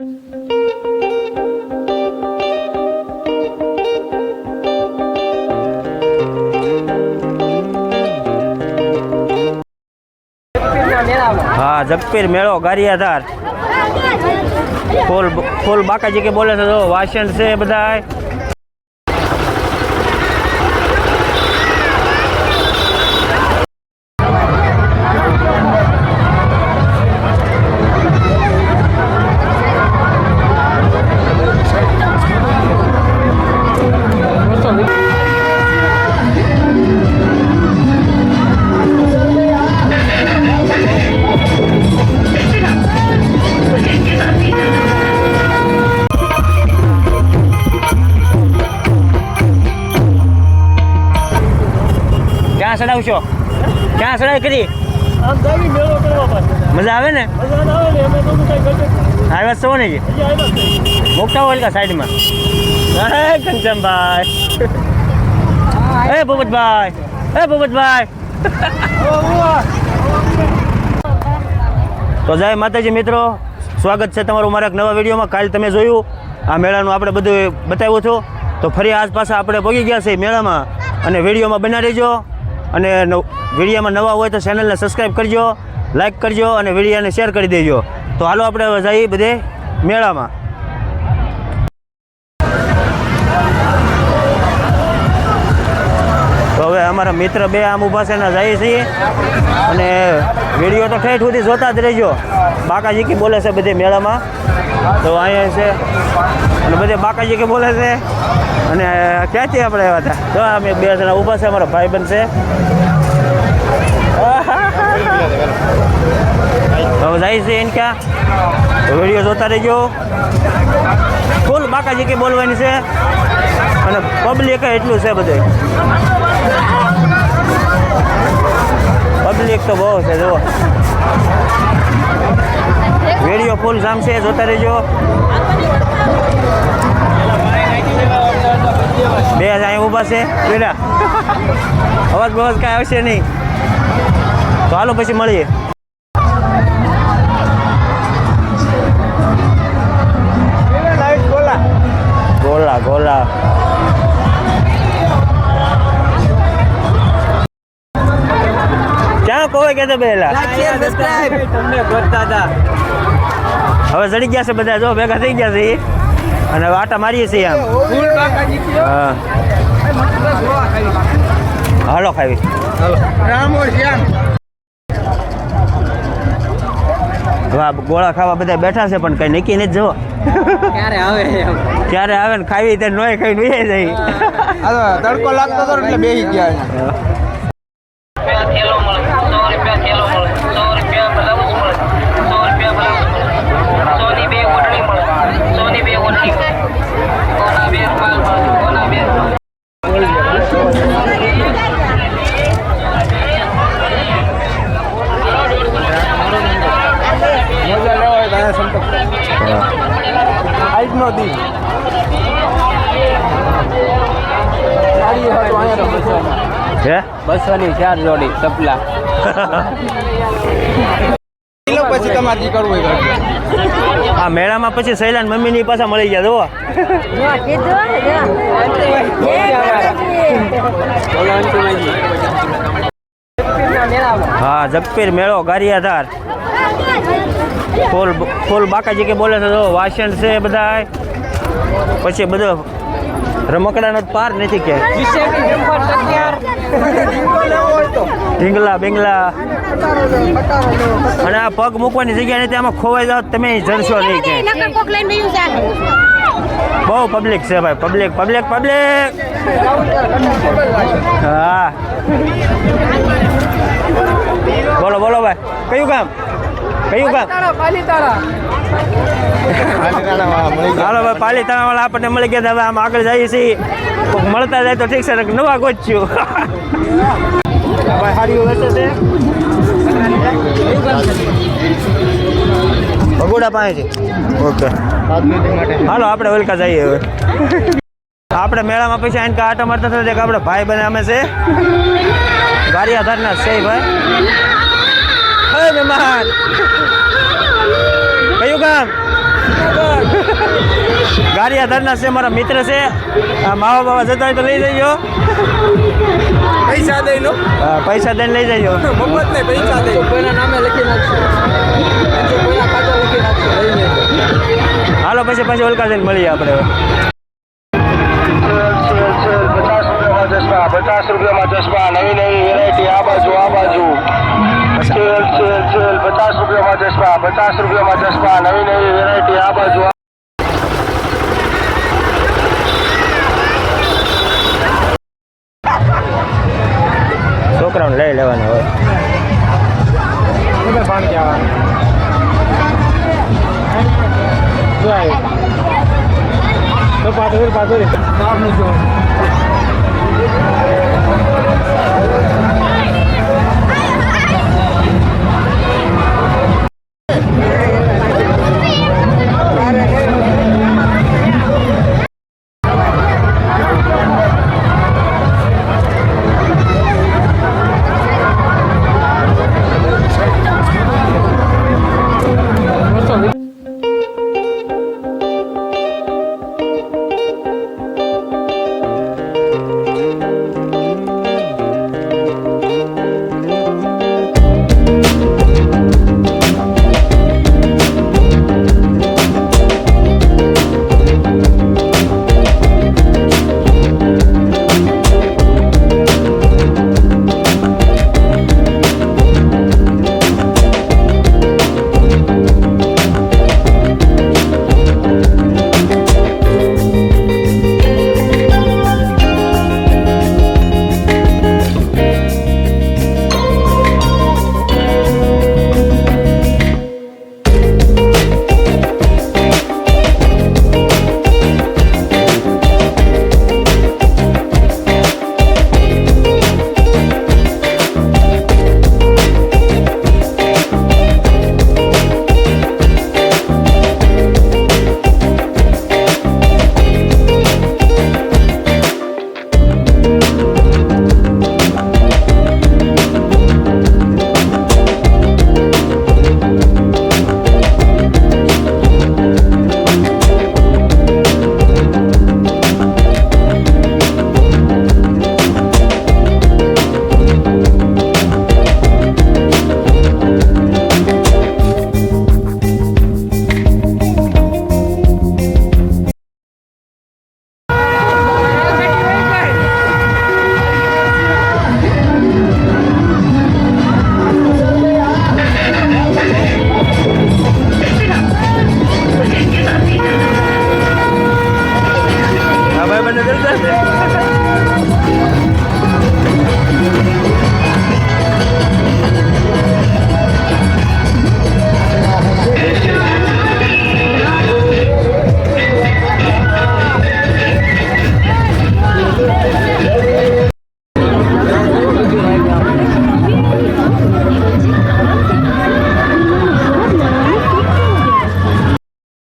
हाँ जगपीर मेड़ो गारियाधार फूल बाकाजी के बोले तो वासन से बधाई क्या चढ़ावशो क्या चढ़ाई करी मजा आवे ने આવ્યા છો ને મોટા ઓલકા સાઈડમાં કંચનભાઈ એ ભૂપતભાઈ તો જય માતાજી મિત્રો, સ્વાગત છે તમારું મારા એક નવા વિડીયોમાં. કાલે તમે જોયું આ મેળાનું આપણે બધું બતાવ્યું હતું, તો ફરી આજ પાછા આપણે પહોંચી ગયા છે મેળામાં. અને વિડીયોમાં બના રહેજો, અને વિડીયોમાં નવા હોય તો ચેનલને સબસ્ક્રાઈબ કરજો, લાઈક કરજો અને વિડીયોને શેર કરી દેજો. તો હાલો આપણે જઈએ બધે મેળામાં. તો હવે અમારા મિત્ર બે આમ ઊભા છે ને જઈએ છીએ, અને વિડીયો તો ઠેઠ સુધી જોતા જ રહેજો. બાકાજી કે બોલે છે બધે મેળામાં, તો અહીંયા છે અને બધે બાકાજી કે બોલે છે. અને ક્યાંથી આપણે આવ્યા હતા તો અમે બે જણા ઊભા છે, અમારા ભાઈબંધ છે. હવે જાય છે એને ક્યાં, વિડીયો જોતા રહેજો. ફૂલ બાકાજી કે બોલવાની છે, અને પબ્લિક એટલું છે બધું. પબ્લિક તો બહુ છે, જુઓ વિડીયો ફૂલ જામ છે, જોતા રહેજો. બે અહીંયા ઊભા છે પેલા, અવાજ બવાજ કાંઈ આવશે નહીં. તો હાલો પછી મળીએ. ગોલા ગોલા ક્યાં કોઈ કે પહેલા હવે ચડી ગયા છે બધા, જો ભેગા થઈ ગયા છે અને આટા મારીએ છીએ આમ. હા હાલો ખાવી ગોળા ખાવા બધા બેઠા છે, પણ કઈ નક્કી નથી. જો ક્યારે આવે ને ખાવી ત્યારે નોય ખાઈ નોય જાય. તડકો લાગતો હતો એટલે બેસી ગયા. આજનો દી બસવાની 4 જોડી ચપલા. પછી તમારે જે કરવું હોય. આ મેળામાં પછી સૈલાન મમ્મીની પાછા મળી ગયા. જુઓ હા જગપીર મેળો ગારિયાધાર ફૂલ બાકાજી કે બોલે છે, વાસણ છે બધા. પછી બધો રમકડાનો પાર નથી કે ઢીંગલા બિંગલા, અને આ પગ મૂકવાની જગ્યા નથી, આમાં ખોવાઈ જાવ તમે જડશો નહીં કે. બહુ પબ્લિક છે ભાઈ, પબ્લિક. હા બોલો બોલો ભાઈ, કયું કામ હાલો ભાઈ, પાલીતાણા વાળા આપણને મળી ગયા. હવે આમ આગળ જઈએ છીએ, મળતા જાય તો ઠીક છે, નવા ગોચ્યું ભાઈ. હારી વેચે છે ભગોડા પાસે છે. ઓકે હાલો આપણે વેલકા જઈએ. હવે આપણે મેળામાં પછી આઈને આટા મારતા થતા કે આપણે ભાઈ બને અમે છે ગારિયાધારના છે ભાઈ. હે મહેમાન કયું કામ ગારિયાધારના છે, મારા મિત્ર છે. આ માવા બાવા જતા હોય તો લઈ જજો. પૈસા દઈ લો. પૈસા દઈને લઈ જજો. મફત નહીં, પૈસા દઈ. કોઈના નામે લખી નાખશે. કોઈના ખાતા લખી નાખશે. હાલો પછી પાછી ઓલકા જઈને મળીએ આપણે. 50 રૂપિયામાં ચશ્મા નવી નવી વેરાયટી આ બાજુ 50 રૂપિયામાં ચશ્મા 50 રૂપિયામાં ચશ્મા નવી નવી વેરાયટી આ બાજુ. છોકરાઓને લઈ લેવાના હોય.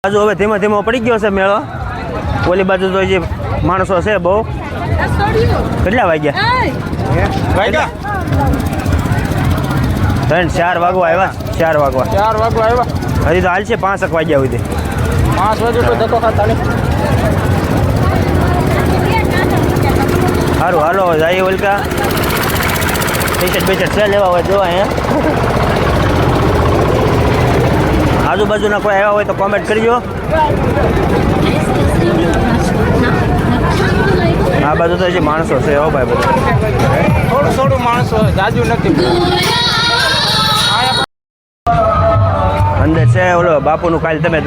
બાજુ હવે ધીમે ધીમે પડી ગયો છે મેળો. ઓલી બાજુ તો જે માણસો છે બહુ. કેટલા વાગ્યા? 4 વાગવા આવ્યા. 4 વાગવા આવ્યા. હજી તો હાલ છે 5 વાગ્યા સુધી. 5 વાગે તો ધક્કો ખાતા નહીં. સારું હાલો જઈએ ઓલકા. ટી-શર્ટ બીશર્ટ છે લેવા હોય જો અહીંયા. આજુબાજુના કોઈ આવ્યા હોય તો કોમેન્ટ કરજો. આ બાજુ તો જે માણસો છે હો ભાઈ બધા થોડું માણસો જાજુ નથી. અંદર છે ઓલો બાપુનું કાલે તમે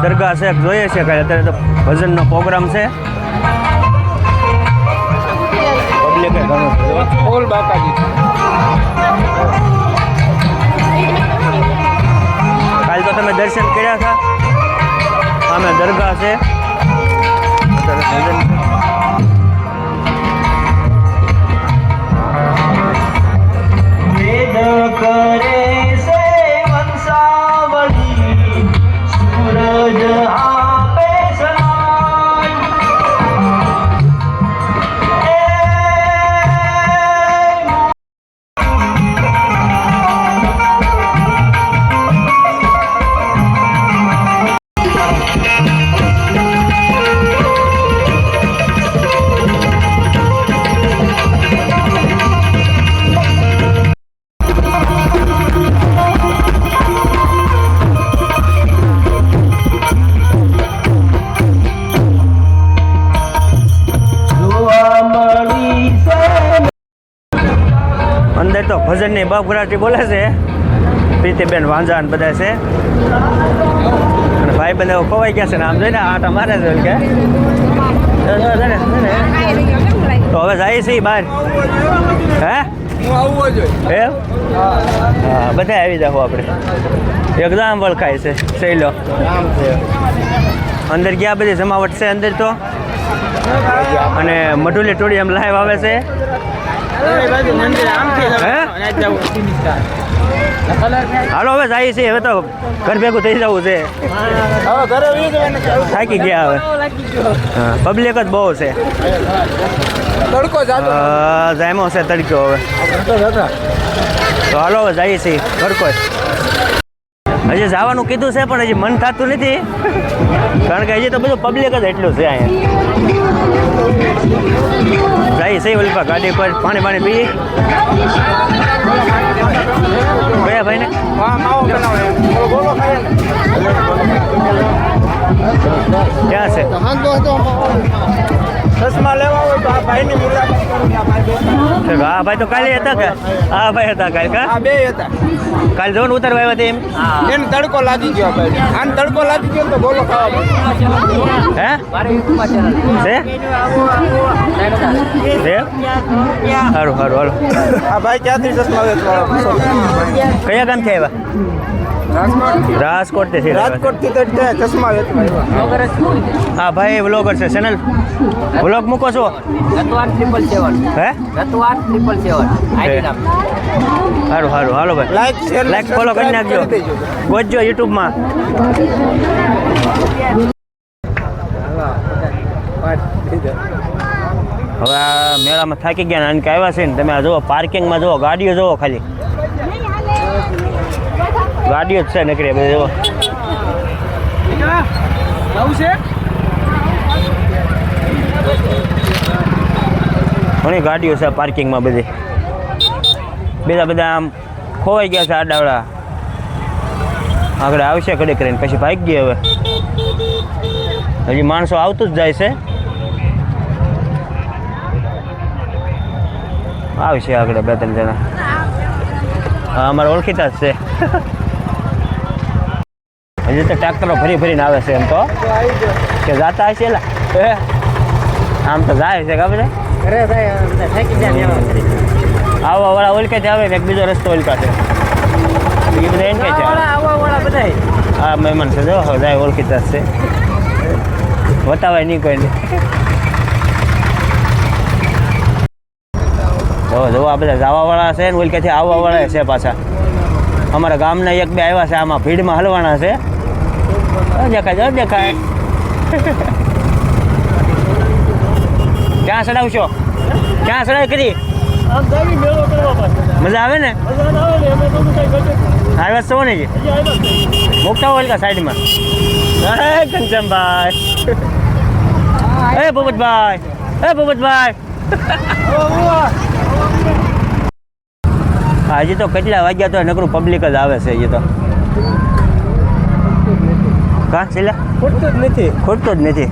દરગાહ છે જોઈએ છે કાલે અત્યારે તો ભજનનો પ્રોગ્રામ છે. પબ્લિક ઘણું ફૂલ બાકાજી. કાલ તો તમે દર્શન કર્યા હતા. સામે દરગાહ છે. કરે છે વંશાવળી સૂરજ આપે સલામ. ઘરની બાપ ઘરાટી બોલે છે. પ્રીતિબેન વાંઝા ને બધા છે અને ભાઈ બંધ ખોવાઈ ગયા છે ને આમ જોઈને આટા મારે છે કે તો હવે જાય છે બહાર હે હું આવવો જોઈએ. એમ હા બધા આવી જાવ આપણે એકદમ વળખાય છે સહેલો અંદર ગયા બધી જમાવટ છે અંદર તો અને મઢુલી ટોળી એમ લાઈવ આવે છે હે હાલો હવે જાય છે હવે તો ઘર ભેગું થઈ જવું છે થાકી ગયા હવે હા પબ્લિક જ બહુ છે તડકો જાતો જામ્યો છે તડકો હવે તો હાલો હવે જઈએ છીએ ઘરકો હજી જવાનું કીધું છે પણ હજી મન થતું નથી કારણ કે હજી તો બધું પબ્લિક જ એટલું છે અહીંયા જઈએ છીએ ઓલી ગાડી પર પાણી પી કયા ભાઈને ક્યાં છે ચશ્મા લેવા હોય તો આ ભાઈની મુલાકાત કરો. હા ભાઈ તો કાલે હતા કે હા ભાઈ હતા કાલે કા આ બે હતા. કાલે જોન ઉતરવા આવ્યા હતા એમ એને તડકો લાગી ગયો ભાઈ. આને તડકો લાગી ગયો તો બોલો ખાવા હે છે સારું હાલો આ ભાઈ ક્યાંથી ચશ્મા વેચવાળો? કયા ગામથી આવ્યા રાજકોટ થી રાજકોટ થી ચશ્મા વેચવા. હા ભાઈ વ્લોગર છે ચેનલ વ્લોગ મૂકો છો હે સારું હાલો ભાઈ લાઈક ફોલો કરી નાખજો ગોતજો યુટ્યુબમાં હવે આ મેળામાં થાકી ગયા ને આવ્યા છે ને તમે આ જુઓ પાર્કિંગમાં જુઓ ગાડીઓ જુઓ ખાલી ગાડીઓ જ છે નીકળે બધી જુઓ ઘણી ગાડીઓ છે પાર્કિંગમાં બધી બધા આમ ખોવાઈ ગયા છે આડાવડા આગળ આવશે ઘડી કરીને પછી ભાગી ગયા હવે હજી માણસો આવતું જ જાય છે આવશે આગળ 2-3 જણા હા અમારા ઓળખીતા જ છે હજી તો ટ્રેક્ટરો ફરીને આવે છે એમ તો કે જાતા હશે આમ તો જાય છે ખબર આવવા વાળા ઓળખેથી આવે ને એક બીજો રસ્તો ઓળખાશે એ બધા એમ કે છે હા મહેમાન છે જો જાય ઓળખીતા જ છે બતાવાય નહીં કોઈને જો આ બધા જવાવાળા છે ને ઓળખેથી આવવાવાળા છે પાછા અમારા ગામના 1-2 આવ્યા છે આમાં ભીડમાં હલવાના છે દેખાય ક્યાં ચડાવશો ક્યાં ચડાવી કરી મજા આવે ને આવ્યા છો ને મોટા હોય કા સાઈડમાં ઘનશ્યામભાઈ ભૂપતભાઈ હજી તો કેટલા વાગ્યા તો નકરું પબ્લિક જ આવે છે હજી તો કા છેલ્લા ખૂટતું જ નથી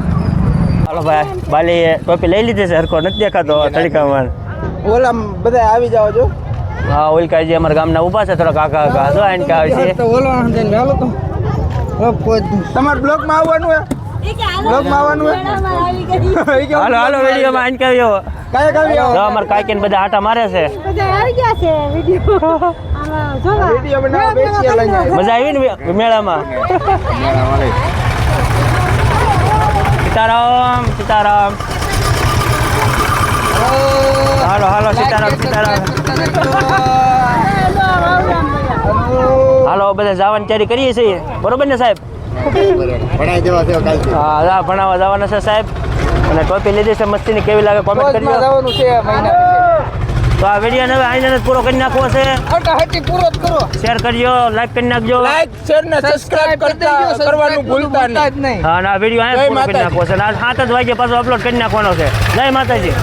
હાલો ભાઈ બાલી ટોપી લઈ લીધી છે હરખો નથી દેખાતો તડકામાં ઓલા બધા આવી જાવ જો. હા ઓલકાજી અમારા ગામના ઊભા છે થોડા કાકા જો આઈને કે આવે છે તમારે બ્લોકમાં આવવાનું હે? બ્લોકમાં આવવાનું હે? હાલો વિડીયોમાં આઈને કે આવ્યો અમારા કાકી ને બધા આટા મારે છે વિડીયો બનાવવા બેસીએ લઈને. મજા આવી ને મેળામાં સીતારામ હાલો સીતારામ હાલો બધા જવાની તૈયારી કરીએ છીએ બરોબર ને સાહેબ હા ભણાવવા જવાના છે સાહેબ અને ટોપી લીધી છે મસ્તીની કેવી લાગે કોમેન્ટ કરજો જવાનું છે મહિના તો આ વિડીયો હવે આઈને પૂરો કરી નાખવો છે હટાહટી પૂરો જ કરો. શેર કરજો લાઈક કરી નાખજો લાઈક શેર ને સબસ્ક્રાઇબ કરવાનું ભૂલતા નહીં. હા ના વિડીયો આઈને પૂરો કરી નાખવો છે અને 7 જ વાગે પાછો અપલોડ કરી નાખવાનો છે જય માતાજી.